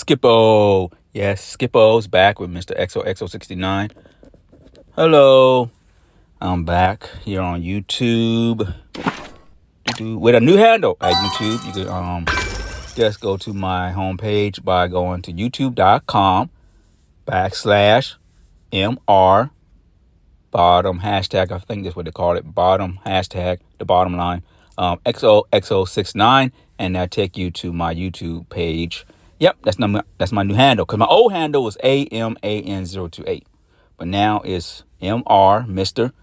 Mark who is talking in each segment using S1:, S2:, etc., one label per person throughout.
S1: Skippo. Yes, Skippo's back with Mr. XOXO69. Hello. I'm back here on YouTube with a new handle at YouTube. You can just go to my homepage by going to youtube.com/MR bottom hashtag. I think that's what they call it. Bottom hashtag, the bottom line. XOXO69, and that take you to my YouTube page. Yep, that's my new handle, because my old handle was AMAN028, but now it's MR Mr.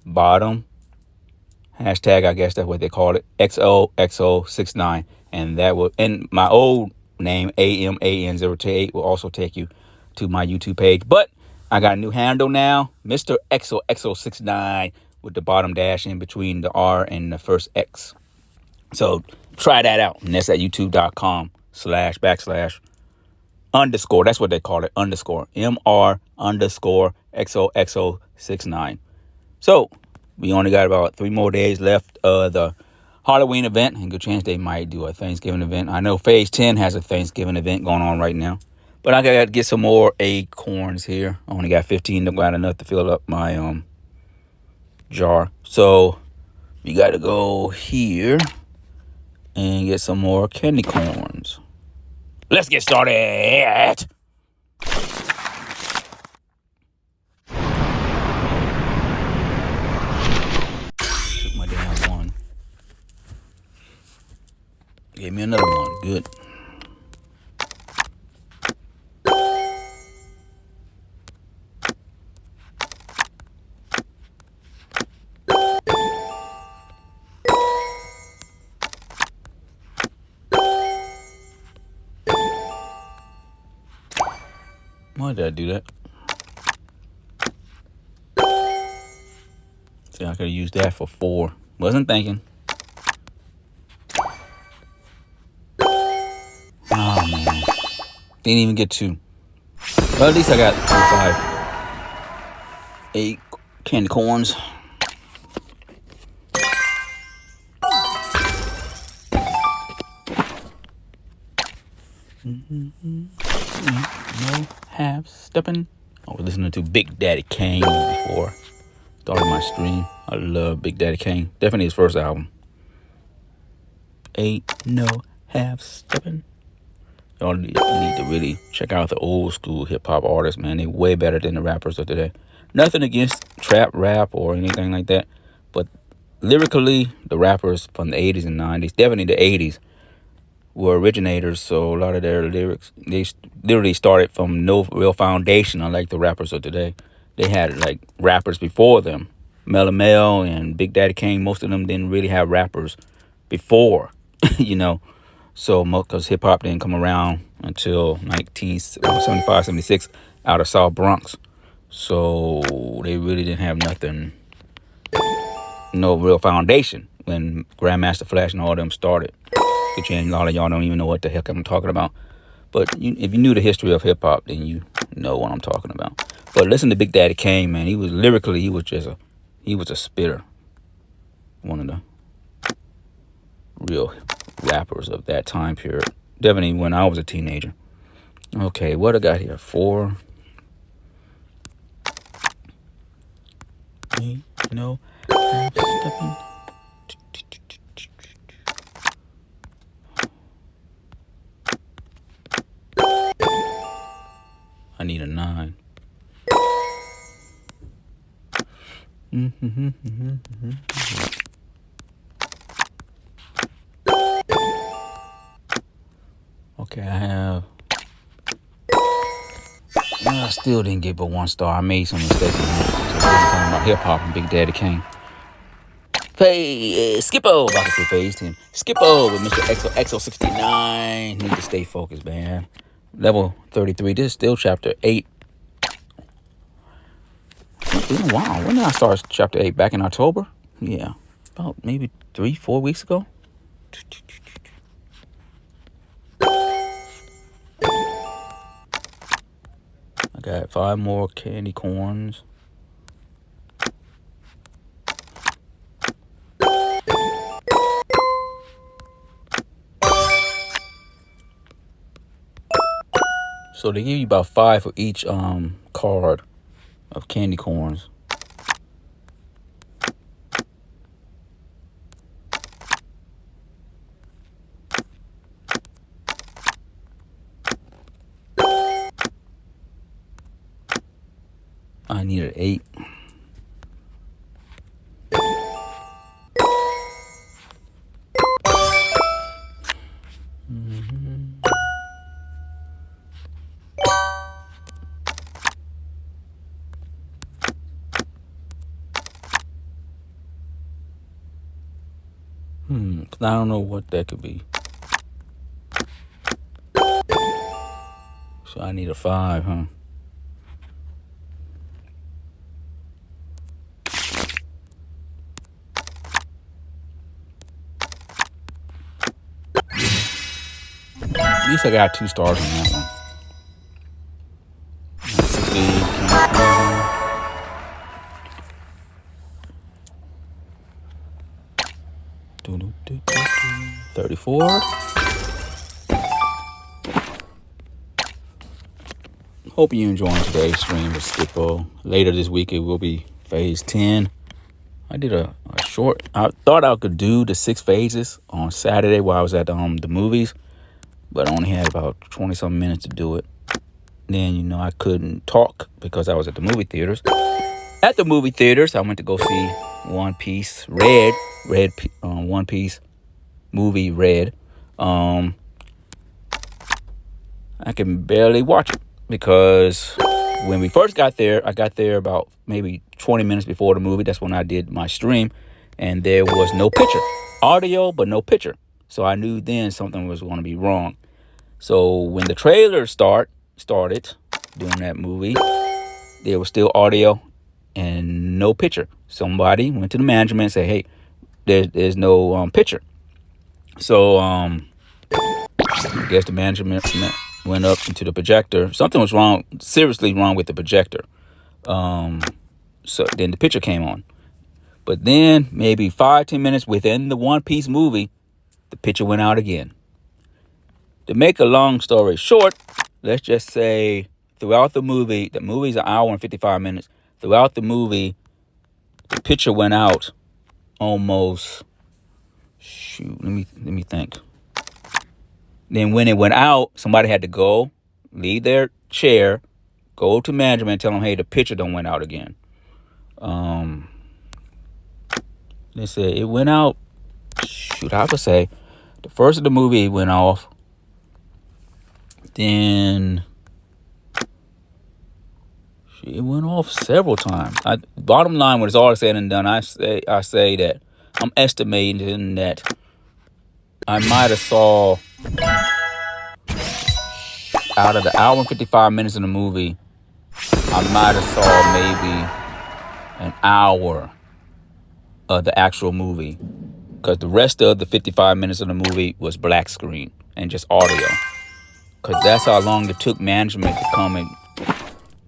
S1: Bottom hashtag, I guess that's what they call it, XOXO69, and my old name AMAN028 will also take you to my YouTube page. But I got a new handle now, Mr. XOXO69, with the bottom dash in between the R and the first X. So try that out. And that's at youtube.com//_ That's what they call it. MR_XOXO69. So we only got about 3 more days left of the Halloween event. And good chance they might do a Thanksgiving event. I know Phase 10 has a Thanksgiving event going on right now. But I got to get some more acorns here. I only got 15. Don't got enough to fill up my jar. So we got to go here and get some more candy corns. Let's get started. Took my damn one. Gave me another one. Good. Why did I do that? See, I could have used that for 4. Wasn't thinking. Oh, man. Didn't even get 2. Well, at least I got 8 candy corns. No half stepping. I was listening to Big Daddy Kane before starting my stream. I love Big Daddy Kane. Definitely his first album. Ain't no half stepping. Y'all need to really check out the old school hip hop artists, man. They way better than the rappers of today. Nothing against trap rap or anything like that, but lyrically, the rappers from the 80s and 90s, definitely the 80s, were originators. So a lot of their lyrics, they literally started from no real foundation, unlike the rappers of today. They had like rappers before them. Melle Mel and Big Daddy Kane, most of them didn't really have rappers before, you know. So, because hip-hop didn't come around until 1975, 76 out of South Bronx. So, they really didn't have nothing, no real foundation when Grandmaster Flash and all them started. Good chance a lot of y'all don't even know what the heck I'm talking about. But if you knew the history of hip-hop, then you know what I'm talking about. But listen to Big Daddy Kane, man. He was lyrically, he was a spitter. One of the real rappers of that time period. Definitely when I was a teenager. Okay, what I got here? 4. No. Stepping. I need a 9. Okay, I still didn't get but 1 star. I made some mistakes. So we're talking about hip hop and Big Daddy Kane. Skippo, about to say Phase 10. Skippo with Mr. XOXO69. Need to stay focused, man. Level 33. This is still chapter 8. It's been a while. When did I start chapter 8? Back in October? Yeah. About maybe 3-4 weeks ago. I got 5 more candy corns. So they give you about 5 for each card of candy corns. I needed 8. I don't know what that could be. So I need a 5, huh? At least I got 2 stars on that one. 60. 34. Hope you enjoying today's stream with Skippo. Later this week it will be phase 10. I did a short. I thought I could do the 6 phases on Saturday while I was at the movies, but I only had about 20 something minutes to do it. Then I couldn't talk because I was at the movie theaters. At the movie theaters, I went to go see One Piece Red One Piece movie Red. I can barely watch it because when we first got there, I got there about maybe 20 minutes before the movie. That's when I did my stream, and there was no picture. Audio, but no picture. So I knew then something was going to be wrong. So when the trailer started doing that movie, there was still audio and no picture. Somebody went to the management and said, hey, there's no picture. So I guess the management went up into the projector. Something was wrong, seriously wrong with the projector. So then the picture came on. But then maybe 5-10 minutes within the One Piece movie, the picture went out again. To make a long story short, let's just say throughout the movie's an hour and 55 minutes. Throughout the movie, the picture went out almost, let me think. Then when it went out, somebody had to leave their chair, go to management and tell them, hey, the picture done went out again. They said it went out, I would say the first of the movie went off. Then it went off several times. Bottom line, when it's all said and done, I say that I'm estimating that I might have saw out of the hour and 55 minutes in the movie, I might have saw maybe an hour of the actual movie, because the rest of the 55 minutes of the movie was black screen and just audio, because that's how long it took management to come and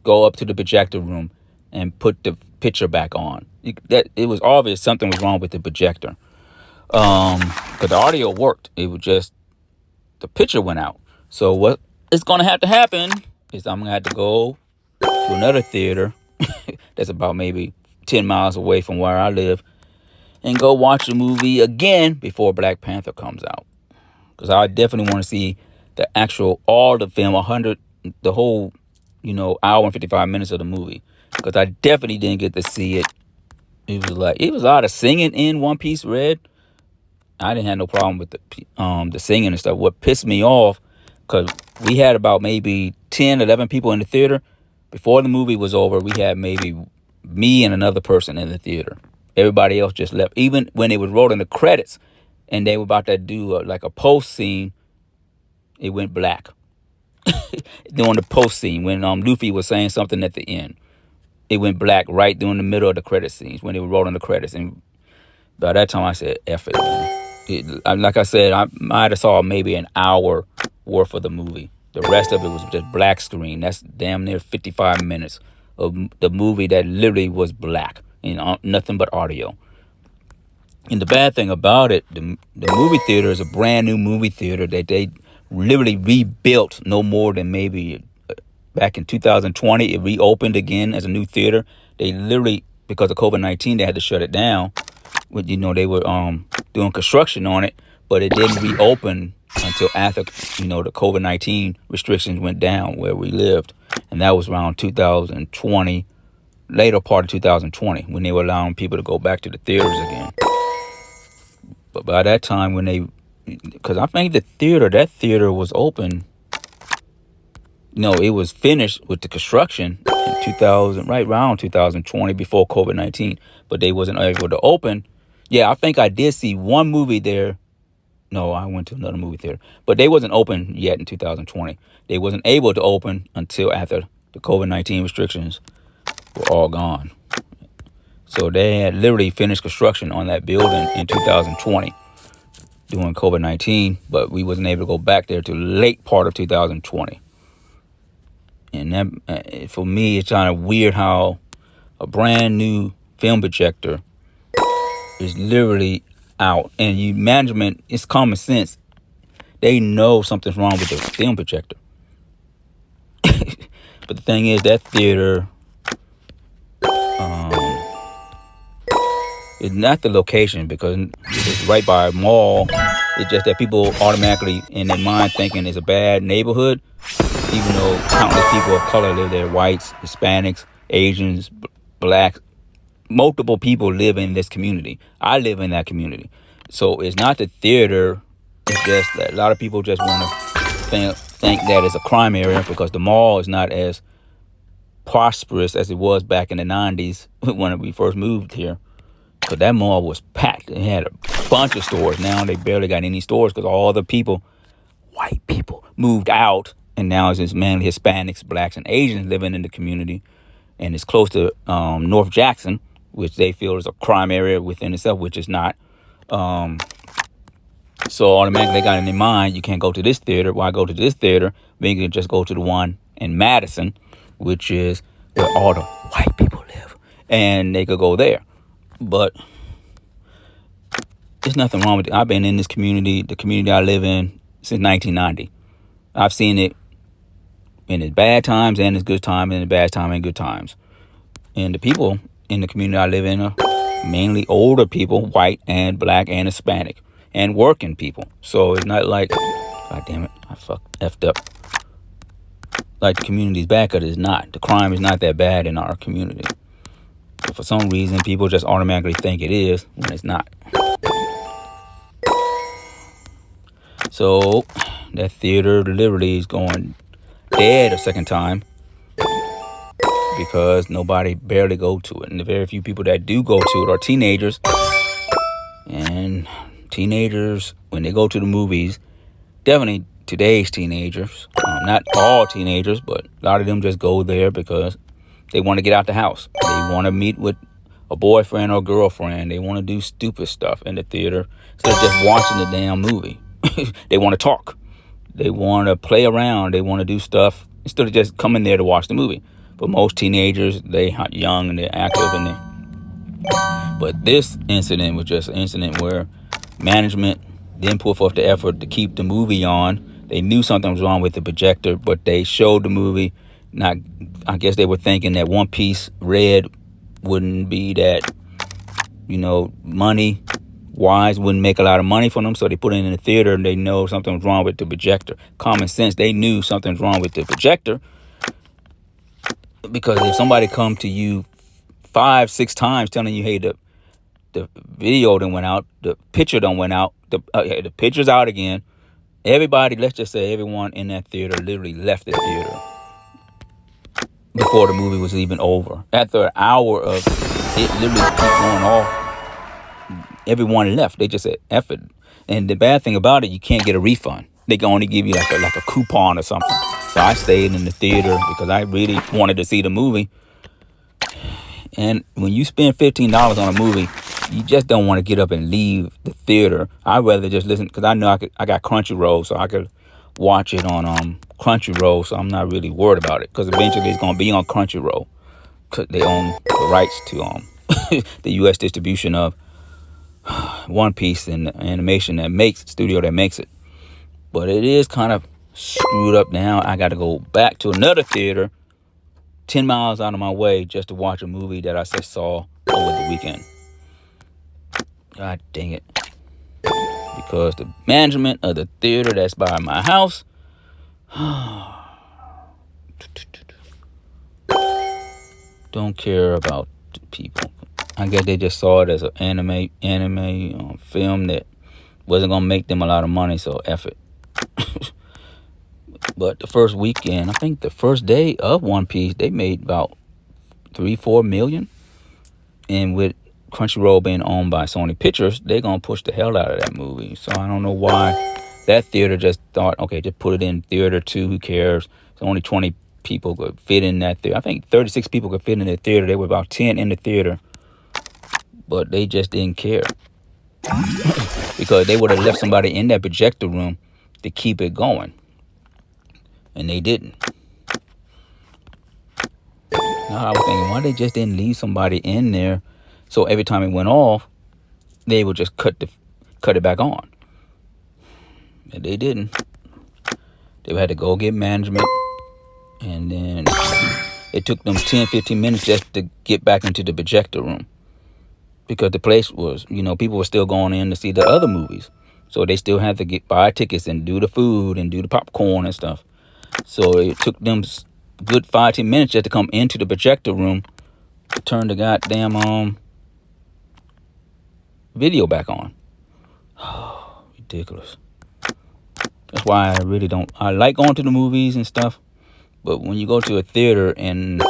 S1: go up to the projector room and put the picture back on. It was obvious something was wrong with the projector, because the audio worked. It was just the picture went out. So what is going to have to happen is I'm going to have to go to another theater that's about maybe 10 miles away from where I live and go watch the movie again before Black Panther comes out, because I definitely want to see all the film, the whole hour and 55 minutes of the movie, because I definitely didn't get to see it. It was a lot of singing in One Piece Red. I didn't have no problem with the singing and stuff. What pissed me off, because we had about maybe 10, 11 people in the theater. Before the movie was over, we had maybe me and another person in the theater. Everybody else just left. Even when they was rolling the credits and they were about to do a post scene, it went black. During the post scene, when Luffy was saying something at the end, it went black right during the middle of the credit scenes when they were rolling the credits. And by that time, I said, F it, man. Like I said, I might have saw maybe an hour worth of the movie. The rest of it was just black screen. That's damn near 55 minutes of the movie that literally was black. Nothing but audio. And the bad thing about it, the movie theater is a brand new movie theater that they literally rebuilt no more than maybe back in 2020, it reopened again as a new theater. They literally, because of COVID-19, they had to shut it down. They were doing construction on it, but it didn't reopen until after, the COVID-19 restrictions went down where we lived. And that was around 2020, later part of 2020, when they were allowing people to go back to the theaters again. But by that time, because I think that theater was open, it was finished with the construction in 2000, right around 2020, before COVID-19, but they wasn't able to open. Yeah, I think I did see one movie there. No, I went to another movie theater, but they wasn't open yet in 2020. They wasn't able to open until after the COVID-19 restrictions were all gone. So they had literally finished construction on that building in 2020 during COVID-19, but we wasn't able to go back there till late part of 2020. And that, for me, it's kind of weird how a brand new film projector is literally out, and management, it's common sense. They know something's wrong with the film projector. But the thing is, that theater is not the location, because it's right by a mall. It's just that people automatically in their mind thinking it's a bad neighborhood, even though countless people of color live there: whites, Hispanics, Asians, blacks. Multiple people live in this community. I live in that community. So it's not the theater. It's just that a lot of people just want to think that it's a crime area, because the mall is not as prosperous as it was back in the 90s when we first moved here. Because that mall was packed. It had a bunch of stores. Now they barely got any stores because all the people, white people, moved out. And now it's just mainly Hispanics, blacks, and Asians living in the community. And it's close to North Jackson, which they feel is a crime area within itself, which is not. So automatically they got in their mind, you can't go to this theater. Why go to this theater? Then you can just go to the one in Madison, which is where all the white people live. And they could go there. But there's nothing wrong with it. I've been in this community, the community I live in, since 1990. I've seen it in its bad times and its good times, and the bad times and good times. And the people in the community I live in are mainly older people, white and black and Hispanic, and working people. So it's not like, God damn it, I effed up. Like the community's bad, because it's not. The crime is not that bad in our community. But for some reason, people just automatically think it is when it's not. So that theater literally is going dead a second time, because nobody barely go to it. And the very few people that do go to it are teenagers. And teenagers, when they go to the movies, definitely today's teenagers, not all teenagers, but a lot of them just go there because they want to get out the house. They want to meet with a boyfriend or girlfriend. They want to do stupid stuff in the theater instead of just watching the damn movie. They want to talk. They want to play around. They want to do stuff instead of just coming there to watch the movie. But most teenagers, they are young and they're active. But this incident was just an incident where management didn't put forth the effort to keep the movie on. They knew something was wrong with the projector, but they showed the movie. I guess they were thinking that One Piece Red wouldn't be that, money wise, wouldn't make a lot of money for them. So they put it in the theater, and they know something was wrong with the projector. Common sense, they knew something was wrong with the projector. Because if somebody come to you 5-6 times telling you, hey, the video done went out, the picture done went out, the picture's out again. Everybody, let's just say everyone in that theater literally left the theater before the movie was even over. After an hour of it literally keep going off, everyone left. They just said, F it. And the bad thing about it, you can't get a refund. They can only give you like a coupon or something. So I stayed in the theater because I really wanted to see the movie. And when you spend $15 on a movie, you just don't want to get up and leave the theater. I'd rather just listen, because I know I got Crunchyroll, so I could watch it on Crunchyroll, so I'm not really worried about it, because eventually it's going to be on Crunchyroll, because they own the rights to the U.S. distribution of One Piece and the animation studio that makes it. But it is kind of Screwed up now. I got to go back to another theater 10 miles out of my way just to watch a movie that I just saw over the weekend. God dang it. Because the management of the theater that's by my house don't care about the people. I guess they just saw it as an anime film that wasn't going to make them a lot of money, so F it. But the first weekend, I think the first day of One Piece, they made about 3-4 million. And with Crunchyroll being owned by Sony Pictures, they're going to push the hell out of that movie. So I don't know why that theater just thought, okay, just put it in theater 2, who cares? So only 20 people could fit in that theater. I think 36 people could fit in the theater. There were about 10 in the theater. But they just didn't care. Because they would have left somebody in that projector room to keep it going. And they didn't. Now I was thinking, why they just didn't leave somebody in there so every time it went off, they would just cut it back on. And they didn't. They had to go get management. And then it took them 10-15 minutes just to get back into the projector room. Because the place was, people were still going in to see the other movies. So they still had to buy tickets and do the food and do the popcorn and stuff. So it took them good 5-10 minutes just to come into the projector room to turn the goddamn video back on. Oh, ridiculous. That's why I really don't. I like going to the movies and stuff, but when you go to a theater and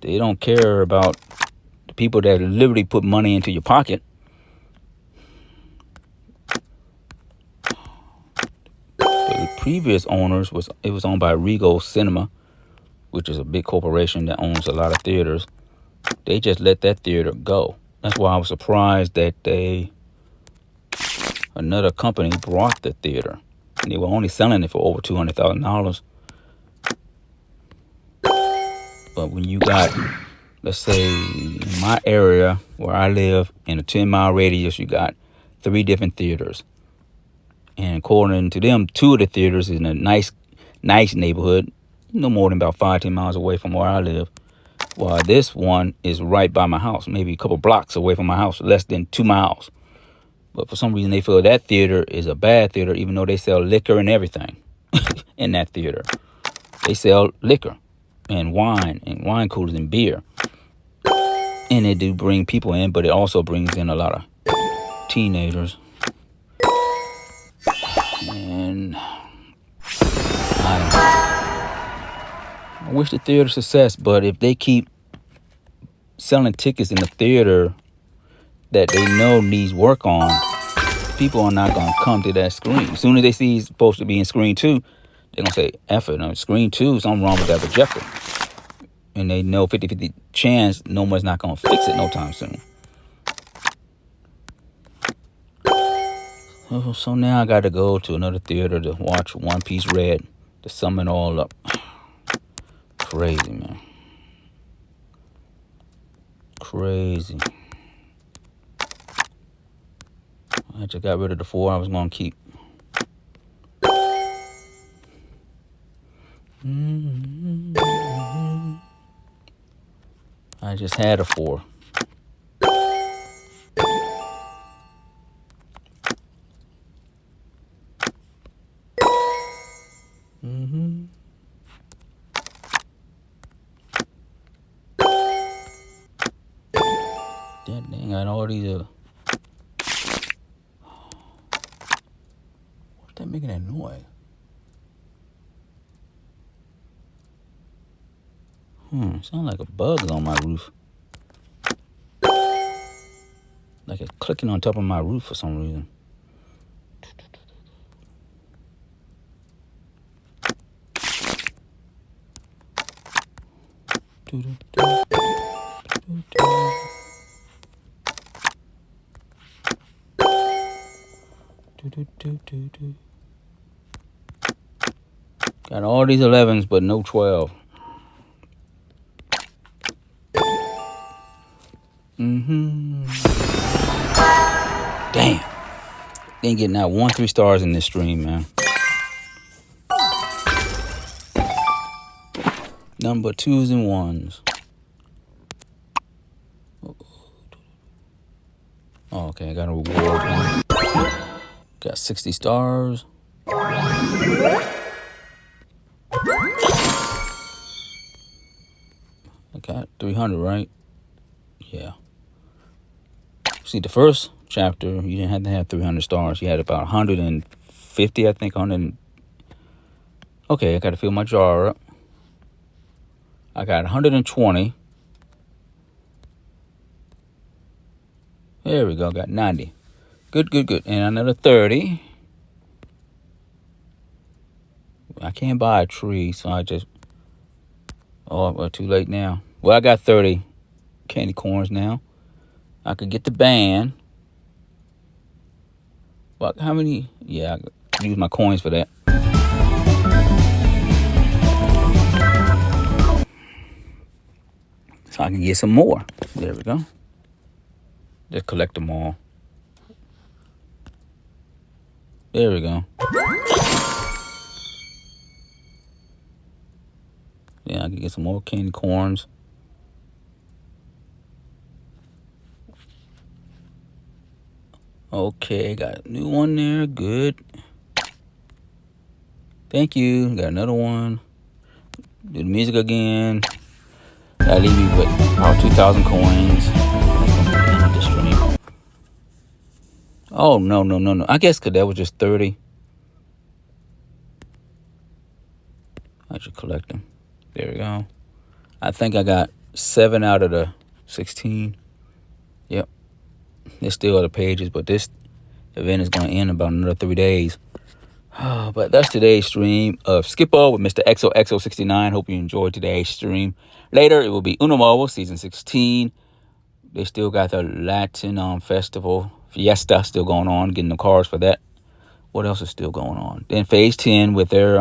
S1: they don't care about the people that literally put money into your pocket. The previous owners was owned by Regal Cinema, which is a big corporation that owns a lot of theaters. They just let that theater go. That's why I was surprised that another company bought the theater. And they were only selling it for over $200,000. But when you got, let's say, in my area where I live, in a 10-mile radius, you got 3 different theaters. And according to them, 2 of the theaters is in a nice neighborhood, no more than about 5-10 miles away from where I live. While this one is right by my house, maybe a couple blocks away from my house, less than 2 miles. But for some reason, they feel that theater is a bad theater, even though they sell liquor and everything in that theater. They sell liquor and wine coolers and beer. And they do bring people in, but it also brings in a lot of teenagers. And I don't know. I wish the theater success, but if they keep selling tickets in the theater that they know needs work on, people are not going to come to that screen. As soon as they see it's supposed to be in screen 2, they're going to say, F it. Screen 2, something wrong with that projector. And they know 50-50 chance no one's not going to fix it no time soon. So now I got to go to another theater to watch One Piece Red to sum it all up. Crazy, man. Crazy. I just got rid of the 4 I was going to keep. I just had a 4. That dang, got all these. What's that making that noise? Sound like a bug on my roof. Like it's clicking on top of my roof for some reason. Got all these 11s, but no 12. Damn. Ain't getting out 1 3 stars in this stream, man. nothing but 2s and 1s. Oh, okay, I got a reward. Got 60 stars. I got 300, right? Yeah. See, the first chapter, you didn't have to have 300 stars. You had about 150, I think. 100. Okay, I got to fill my jar up. I got 120. There we go. Got 90. Good. And another 30. I can't buy a tree, so I just... Oh, well, too late now. Well, I got 30 candy corns now. I could get the band. Well, how many? Yeah, I use my coins for that. So I can get some more. There we go. Just collect them all. There we go. Yeah, I can get some more candy corns. Okay, got a new one there. Good. Thank you. Got another one. Do the music again. That leave me with about 2,000 coins. That's gonna be the end of the stream. Oh, no. I guess because that was just 30. I should collect them. There we go. I think I got 7 out of the 16. Yep. There's still other pages, but this event is going to end in about another 3 days. But that's today's stream of Skippo with Mr. XOXO69. Hope you enjoyed today's stream. Later, it will be Uno Mobile Season 16. They still got the Latin Festival Fiesta still going on, getting the cards for that. What else is still going on? Then Phase 10 with their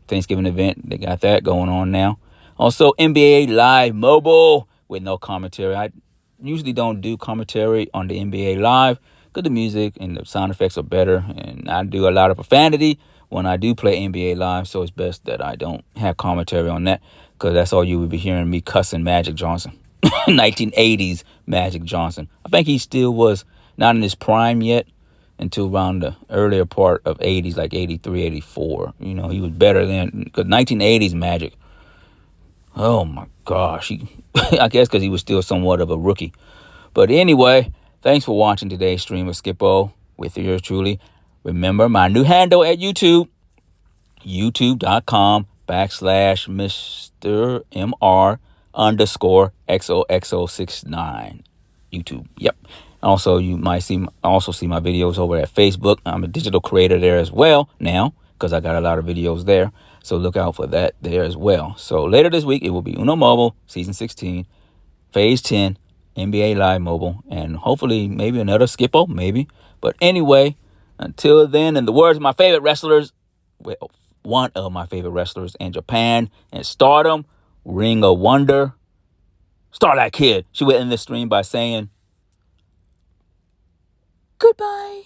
S1: Thanksgiving event. They got that going on now. Also, NBA Live Mobile with no commentary. I usually don't do commentary on the NBA Live because the music and the sound effects are better. And I do a lot of profanity when I do play NBA Live, so it's best that I don't have commentary on that because that's all you would be hearing me cussing Magic Johnson. 1980s Magic Johnson. I think he still was not in his prime yet until around the earlier part of 80s, like 83, 84. You know, he was better then because 1980s Magic. Oh, my gosh. I guess because he was still somewhat of a rookie. But anyway, thanks for watching today's stream of Skippo with yours truly. Remember my new handle at YouTube, youtube.com/Mr. MR_XOXO69. YouTube. Yep. Also, you might see my videos over at Facebook. I'm a digital creator there as well now because I got a lot of videos there. So look out for that there as well. So later this week, it will be Uno Mobile, Season 16, Phase 10, NBA Live Mobile, and hopefully maybe another Skippo, maybe. But anyway, until then, in the words of my favorite wrestlers, well, one of my favorite wrestlers in Japan and Stardom, Ring of Wonder, Starlight Kid. She would end this stream by saying, goodbye.